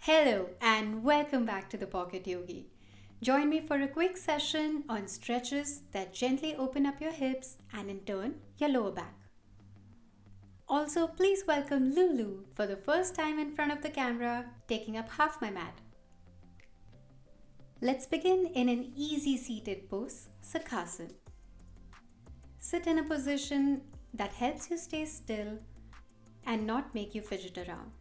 Hello and welcome back to the Pocket Yogi. Join me for a quick session on stretches that gently open up your hips and in turn your lower back. Also, please welcome Lulu for the first time in front of the camera, taking up half my mat. Let's begin in an easy seated pose, Sukhasana. Sit in a position that helps you stay still and not make you fidget around.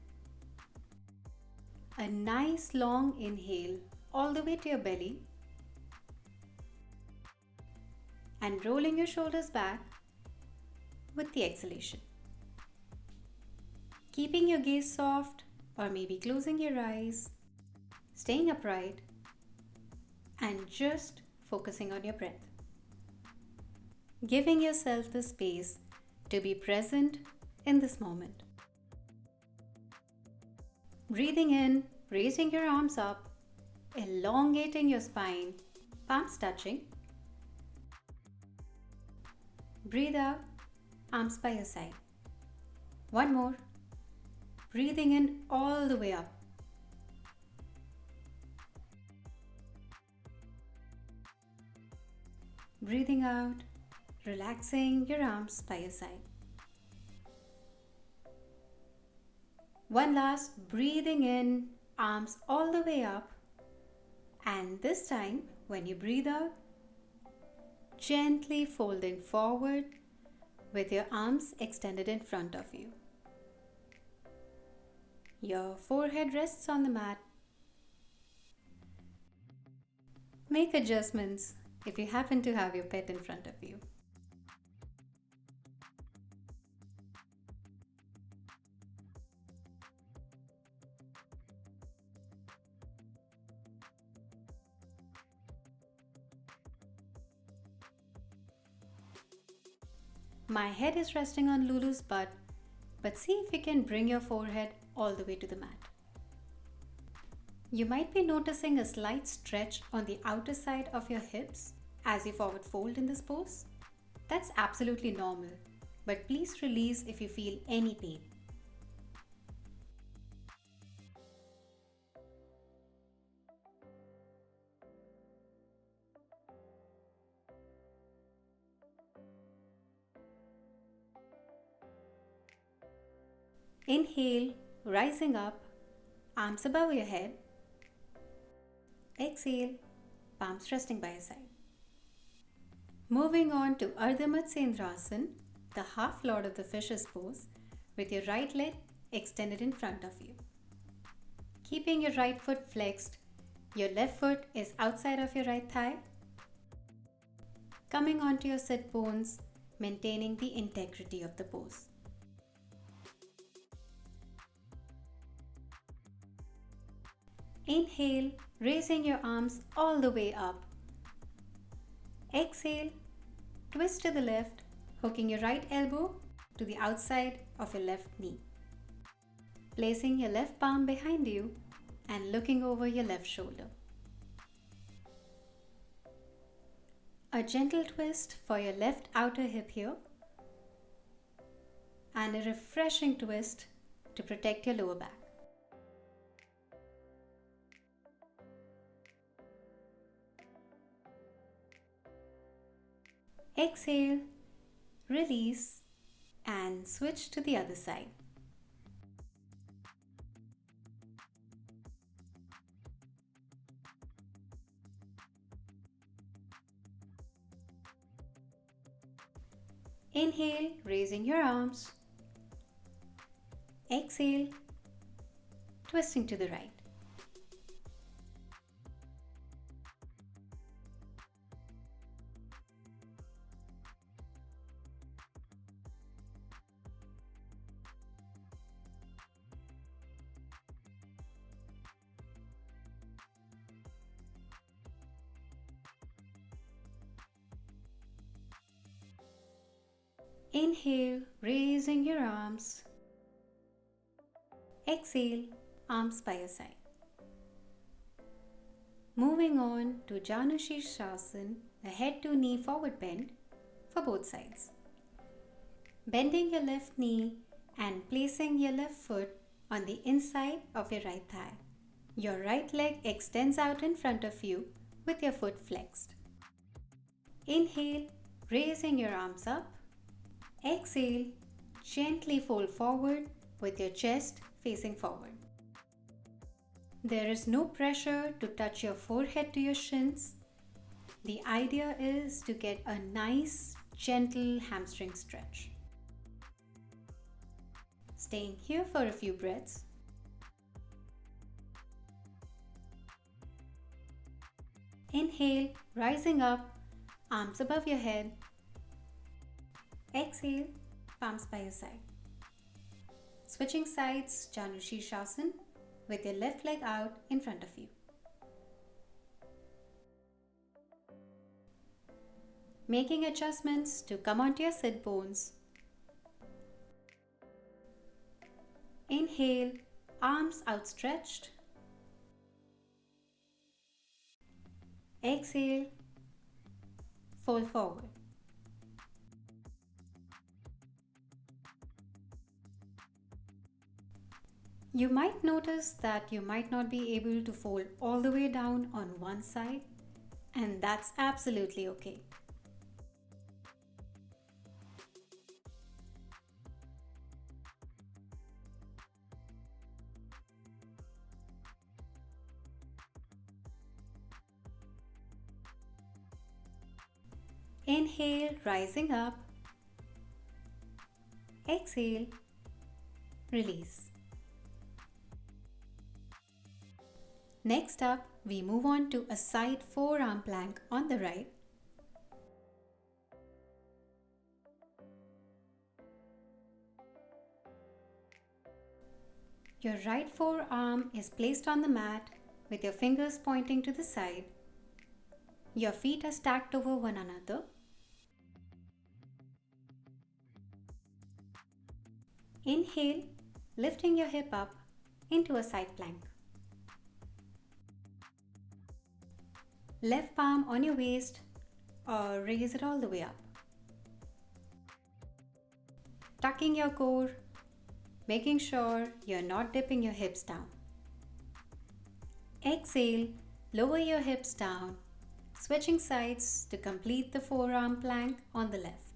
A nice long inhale all the way to your belly and rolling your shoulders back with the exhalation. Keeping your gaze soft or maybe closing your eyes, staying upright and just focusing on your breath. Giving yourself the space to be present in this moment. Breathing in, raising your arms up, elongating your spine, palms touching. Breathe out, arms by your side. One more. Breathing in all the way up. Breathing out, relaxing your arms by your side. One last, breathing in, arms all the way up. And this time, when you breathe out, gently folding forward with your arms extended in front of you. Your forehead rests on the mat. Make adjustments if you happen to have your pet in front of you. My head is resting on Lulu's butt, but see if you can bring your forehead all the way to the mat. You might be noticing a slight stretch on the outer side of your hips as you forward fold in this pose. That's absolutely normal, but please release if you feel any pain. Inhale, rising up, arms above your head. Exhale, palms resting by your side. Moving on to Ardha Matsyendrasana, the half Lord of the Fishes pose, with your right leg extended in front of you. Keeping your right foot flexed, your left foot is outside of your right thigh. Coming onto your sit bones, maintaining the integrity of the pose. Inhale, raising your arms all the way up. Exhale, twist to the left, hooking your right elbow to the outside of your left knee. Placing your left palm behind you and looking over your left shoulder. A gentle twist for your left outer hip here and a refreshing twist to protect your lower back. Exhale, release and switch to the other side. Inhale, raising your arms. Exhale, twisting to the right. Inhale, raising your arms. Exhale, arms by your side. Moving on to Janu Shirshasana, a head to knee forward bend for both sides. Bending your left knee and placing your left foot on the inside of your right thigh, Your right leg extends out in front of you with your foot flexed. Inhale, raising your arms up. Exhale, gently fold forward with your chest facing forward. There is no pressure to touch your forehead to your shins. The idea is to get a nice, gentle hamstring stretch. Staying here for a few breaths. Inhale, rising up, arms above your head. Exhale, palms by your side. Switching sides, Janu Shirshasana with your left leg out in front of you. Making adjustments to come onto your sit bones. Inhale, arms outstretched. Exhale, fold forward. You might notice that you might not be able to fold all the way down on one side, and that's absolutely okay. Inhale, rising up. Exhale, release. Next up, we move on to a side forearm plank on the right. Your right forearm is placed on the mat with your fingers pointing to the side. Your feet are stacked over one another. Inhale, lifting your hip up into a side plank. Left palm on your waist or raise it all the way up. Tucking your core, making sure you're not dipping your hips down. Exhale, lower your hips down, switching sides to complete the forearm plank on the left.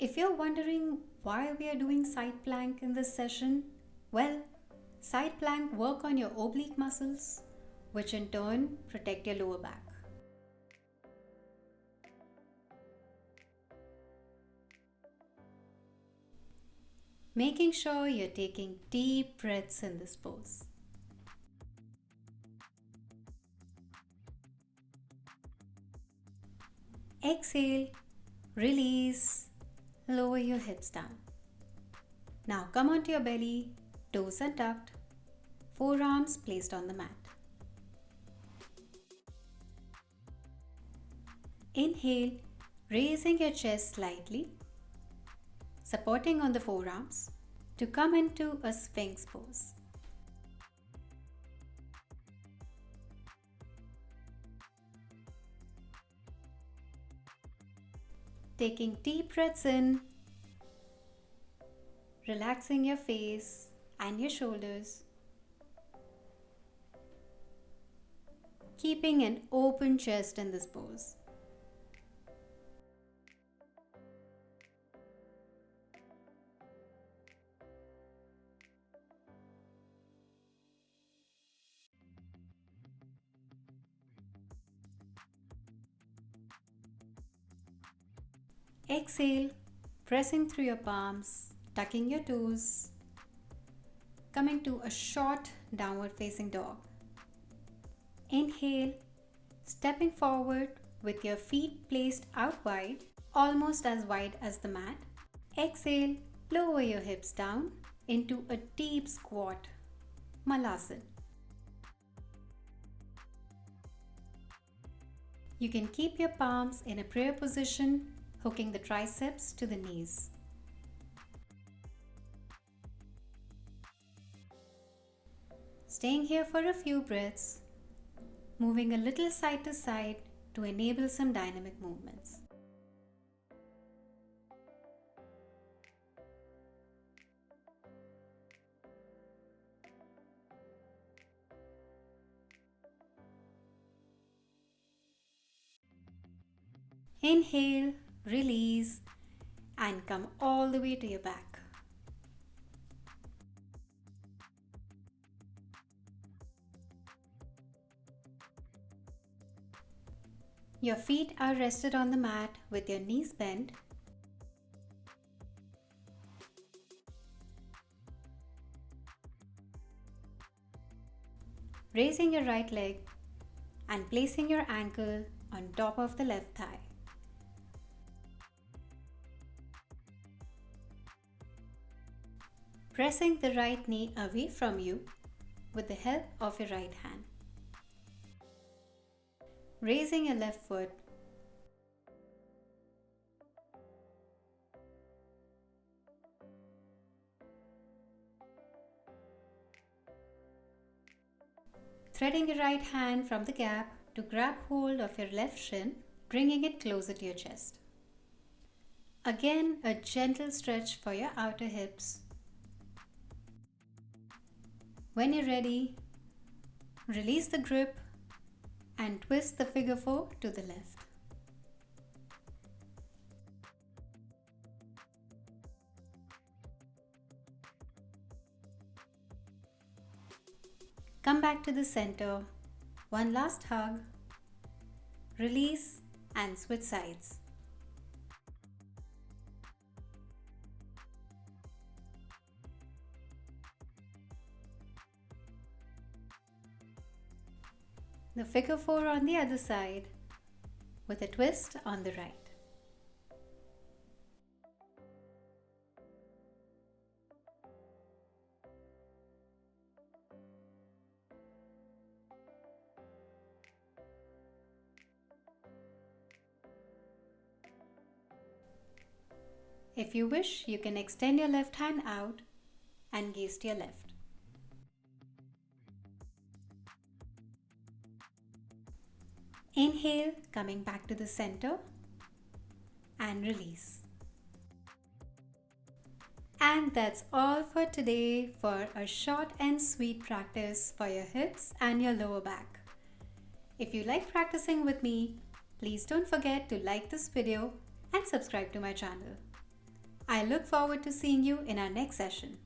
If you're wondering why we are doing side plank in this session, well, side plank work on your oblique muscles, which in turn protect your lower back. Making sure you're taking deep breaths in this pose. Exhale, release, lower your hips down. Now come onto your belly, toes are tucked, forearms placed on the mat. Inhale, raising your chest slightly, supporting on the forearms to come into a Sphinx pose. Taking deep breaths in, relaxing your face and your shoulders, keeping an open chest in this pose. Exhale, pressing through your palms, tucking your toes, coming to a short downward facing dog. Inhale, stepping forward with your feet placed out wide, almost as wide as the mat. Exhale, lower your hips down into a deep squat, Malasana. You can keep your palms in a prayer position, hooking the triceps to the knees. Staying here for a few breaths, moving a little side to side to enable some dynamic movements. Inhale, release, and come all the way to your back. Your feet are rested on the mat with your knees bent. Raising your right leg and placing your ankle on top of the left thigh. Pressing the right knee away from you with the help of your right hand. Raising your left foot. Threading your right hand from the gap to grab hold of your left shin, bringing it closer to your chest. Again, a gentle stretch for your outer hips. When you're ready, release the grip and twist the figure 4 to the left. Come back to the center. One last hug. Release and switch sides. The figure 4 on the other side with a twist on the right. If you wish, you can extend your left hand out and gaze to your left. Inhale, coming back to the center and release. And that's all for today for a short and sweet practice for your hips and your lower back. If you like practicing with me, please don't forget to like this video and subscribe to my channel. I look forward to seeing you in our next session.